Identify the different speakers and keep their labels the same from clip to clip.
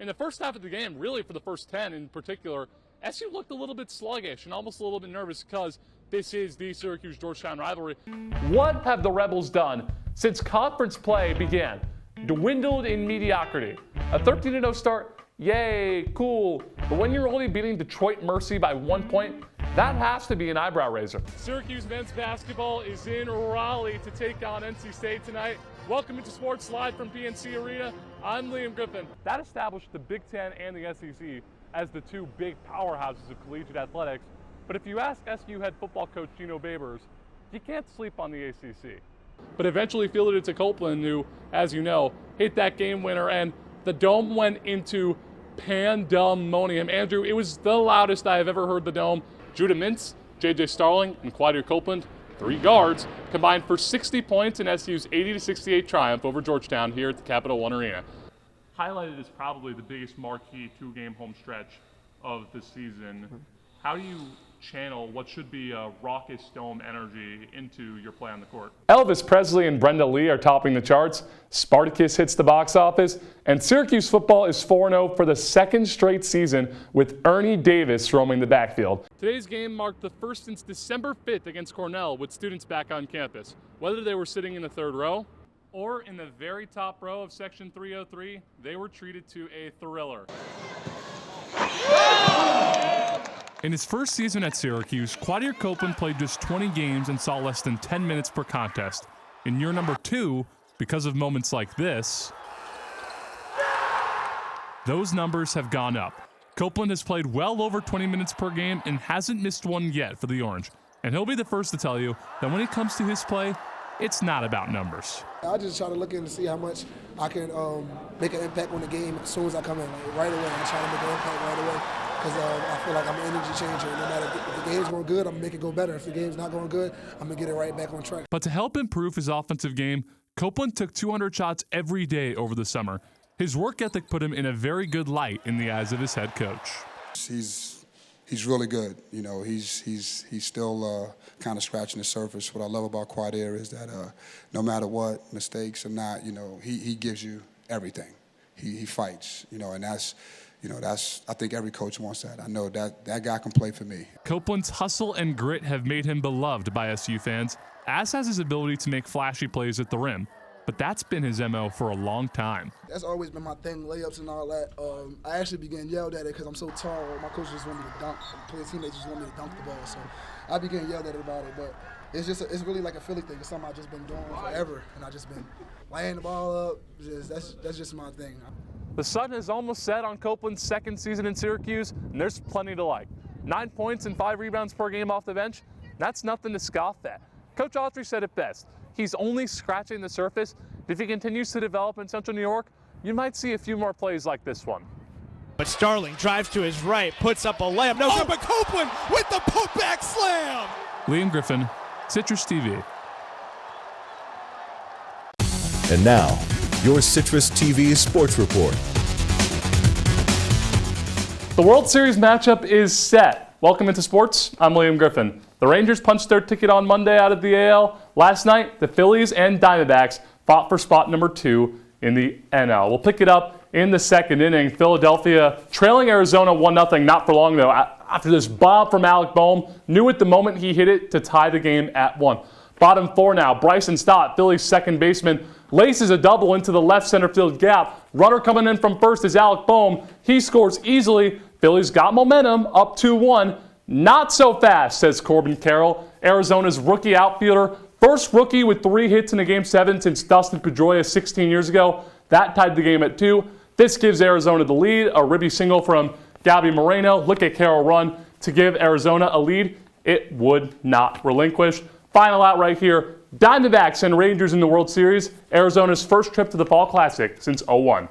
Speaker 1: In the first half of the game, really for the first 10 in particular, SU looked a little bit sluggish and almost a little bit nervous because this is the Syracuse-Georgetown rivalry. What have the Rebels done since conference play began? Dwindled in mediocrity. A 13-0 start, yay, cool. But when you're only beating Detroit Mercy by 1 point, that has to be an eyebrow raiser. Syracuse men's basketball is in Raleigh to take on NC State tonight. Welcome into Sports Live from PNC Arena. I'm Liam Griffin. That established the Big Ten and the SEC as the two big powerhouses of collegiate athletics. But if you ask SU head football coach Gino Babers, you can't sleep on the ACC. But eventually fielded it to Copeland, who, as you know, hit that game winner, and the Dome went into pandemonium. Andrew, it was the loudest I have ever heard the Dome. Judah Mintz, J.J. Starling, and Quadir Copeland, three guards, combined for 60 points in SU's 80-68 triumph over Georgetown here at the Capital One Arena. Highlighted as probably the biggest marquee two-game home stretch of the season. How do you channel what should be a raucous Dome energy into your play on the court? Elvis Presley and Brenda Lee are topping the charts. Spartacus hits the box office. And Syracuse football is 4-0 for the second straight season with Ernie Davis roaming the backfield. Today's game marked the first since December 5th against Cornell with students back on campus. Whether they were sitting in the third row or in the very top row of Section 303, they were treated to a thriller. In his first season at Syracuse, Quadir Copeland played just 20 games and saw less than 10 minutes per contest. In year number 2, because of moments like this, those numbers have gone up. Copeland has played well over 20 minutes per game and hasn't missed one yet for the Orange. And he'll be the first to tell you that when it comes to his play, it's not about numbers.
Speaker 2: I just try to look in to see how much I can make an impact on the game as soon as I come in, right away. I try to make an impact right away because I feel like I'm an energy changer. No matter if the game's going good, I'm going to make it go better. If the game's not going good, I'm going to get it right back on track.
Speaker 1: But to help improve his offensive game, Copeland took 200 shots every day over the summer. His work ethic put him in a very good light in the eyes of his head coach.
Speaker 3: He's really good. You know, he's still kind of scratching the surface. What I love about Quadir is that no matter what, mistakes or not, you know, he gives you everything. He fights, you know, and that's I think every coach wants that. I know that guy can play for me.
Speaker 1: Copeland's hustle and grit have made him beloved by SU fans, as has his ability to make flashy plays at the rim. But that's been his MO for a long time.
Speaker 2: That's always been my thing, layups and all that. I actually began yelled at it because I'm so tall. My coach just want me to dunk. Teammates just want me to dunk the ball. So I began yelled at about it. But it's really like a Philly thing. It's something I've just been doing forever. And I've just been laying the ball up. That's just my thing.
Speaker 1: The sun has almost set on Copeland's second season in Syracuse, and there's plenty to like. 9 points and 5 rebounds per game off the bench, that's nothing to scoff at. Coach Autry said it best. He's only scratching the surface. If he continues to develop in Central New York, you might see a few more plays like this one.
Speaker 4: But Starling drives to his right, puts up a layup. No, but Copeland with the putback slam!
Speaker 1: Liam Griffin, Citrus TV.
Speaker 5: And now, your Citrus TV Sports Report.
Speaker 1: The World Series matchup is set. Welcome into sports. I'm Liam Griffin. The Rangers punched their ticket on Monday out of the AL. Last night, the Phillies and Diamondbacks fought for spot number 2 in the NL. We'll pick it up in the second inning. Philadelphia trailing Arizona 1-0. Not for long, though. After this bomb from Alec Boehm, knew at the moment he hit it to tie the game at 1. Bottom 4 now. Bryson Stott, Phillies second baseman, laces a double into the left center field gap. Runner coming in from first is Alec Boehm. He scores easily. Phillies got momentum, up 2-1. Not so fast, says Corbin Carroll, Arizona's rookie outfielder. First rookie with 3 hits in a Game 7 since Dustin Pedroia 16 years ago. That tied the game at 2. This gives Arizona the lead. A ribby single from Gabby Moreno. Look at Carroll run to give Arizona a lead. It would not relinquish. Final out right here. Diamondbacks and Rangers in the World Series. Arizona's first trip to the Fall Classic since 2001.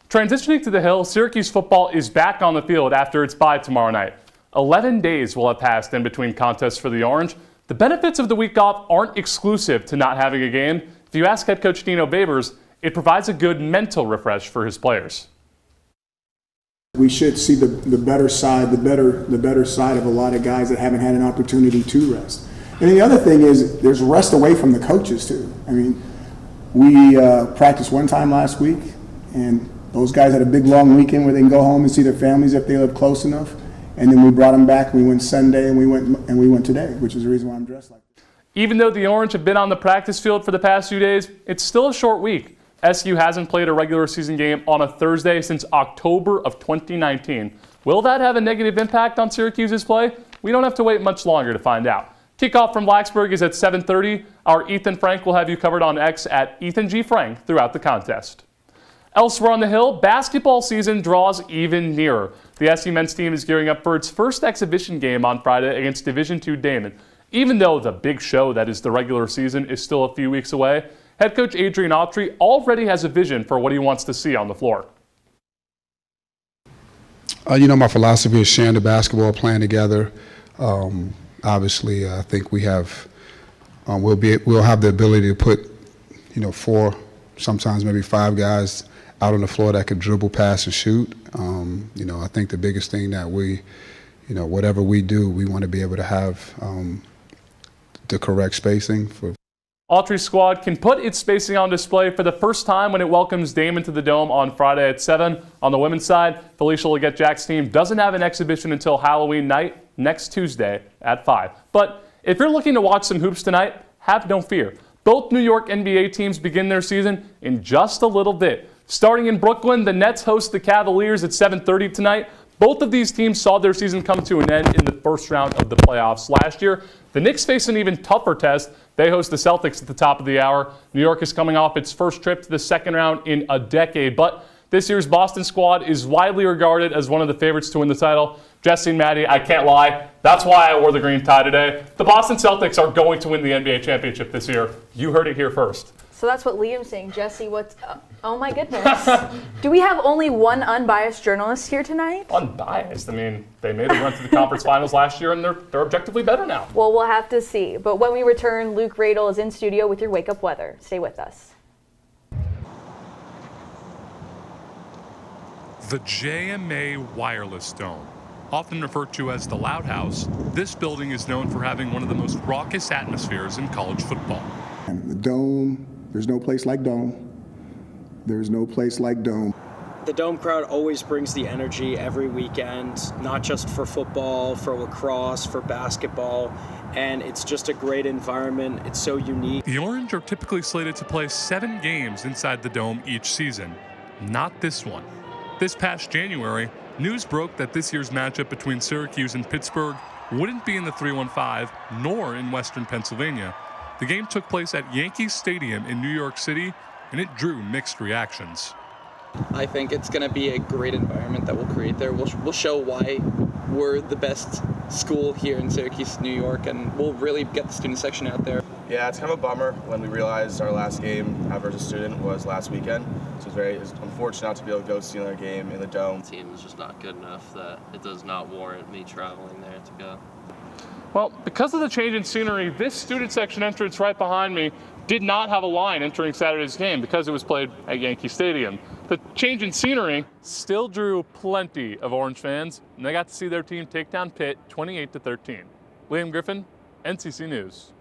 Speaker 1: Transitioning to the Hill, Syracuse football is back on the field after its bye tomorrow night. 11 days will have passed in between contests for the Orange. The benefits of the week off aren't exclusive to not having a game. If you ask head coach Gino Babers, it provides a good mental refresh for his players.
Speaker 6: We should see the better side, the better side of a lot of guys that haven't had an opportunity to rest. And the other thing is there's rest away from the coaches too. I mean, we practiced one time last week. And those guys had a big long weekend where they can go home and see their families if they live close enough. And then we brought them back. We went Sunday and we went today, which is the reason why I'm dressed like this.
Speaker 1: Even though the Orange have been on the practice field for the past few days, it's still a short week. SU hasn't played a regular season game on a Thursday since October of 2019. Will that have a negative impact on Syracuse's play? We don't have to wait much longer to find out. Kickoff from Blacksburg is at 7:30. Our Ethan Frank will have you covered on X at Ethan G. Frank throughout the contest. Elsewhere on the Hill, basketball season draws even nearer. The SU men's team is gearing up for its first exhibition game on Friday against Division II Damon. Even though the big show that is the regular season is still a few weeks away, head coach Adrian Autry already has a vision for what he wants to see on the floor.
Speaker 3: My philosophy is sharing the basketball, playing together. Obviously, I think we have we'll have the ability to put 4, sometimes maybe 5 guys out on the floor that can dribble, pass, and shoot. I think the biggest thing that we, whatever we do, we want to be able to have the correct spacing for.
Speaker 1: Autry's squad can put its spacing on display for the first time when it welcomes Damon to the Dome on Friday at 7. On the women's side, Felicia Leggett-Jack's team doesn't have an exhibition until Halloween night next Tuesday at 5. But if you're looking to watch some hoops tonight, have no fear. Both New York NBA teams begin their season in just a little bit. Starting in Brooklyn, the Nets host the Cavaliers at 7:30 tonight. Both of these teams saw their season come to an end in the first round of the playoffs last year. The Knicks face an even tougher test. They host the Celtics at the top of the hour. New York is coming off its first trip to the second round in a decade, but this year's Boston squad is widely regarded as one of the favorites to win the title. Jesse and Maddie, I can't lie. That's why I wore the green tie today. The Boston Celtics are going to win the NBA championship this year. You heard it here first.
Speaker 7: So that's what Liam's saying. Jesse, what's... oh, my goodness. Do we have only one unbiased journalist here tonight?
Speaker 1: Unbiased? I mean, they made a run to the conference finals last year, and they're objectively better now.
Speaker 7: Well, we'll have to see. But when we return, Luke Radel is in studio with your wake-up weather. Stay with us.
Speaker 1: The JMA Wireless Dome. Often referred to as the Loud House, this building is known for having one of the most raucous atmospheres in college football.
Speaker 6: And the Dome, there's no place like Dome. There's no place like Dome.
Speaker 8: The Dome crowd always brings the energy every weekend, not just for football, for lacrosse, for basketball, and it's just a great environment. It's so unique.
Speaker 1: The Orange are typically slated to play 7 games inside the Dome each season. Not this one. This past January, news broke that this year's matchup between Syracuse and Pittsburgh wouldn't be in the 315 nor in Western Pennsylvania. The game took place at Yankee Stadium in New York City, and it drew mixed reactions.
Speaker 9: I think it's going to be a great environment that we'll create there. We'll show why we're the best school here in Syracuse, New York, and we'll really get the student section out there.
Speaker 10: Yeah, it's kind of a bummer when we realized our last game versus student was last weekend. So it's unfortunate not to be able to go see another game in the Dome.
Speaker 11: The team is just not good enough that it does not warrant me traveling there to go.
Speaker 1: Well, because of the change in scenery, this student section entrance right behind me did not have a line entering Saturday's game because it was played at Yankee Stadium. The change in scenery still drew plenty of Orange fans, and they got to see their team take down Pitt 28-13. Liam Griffin, NCC News.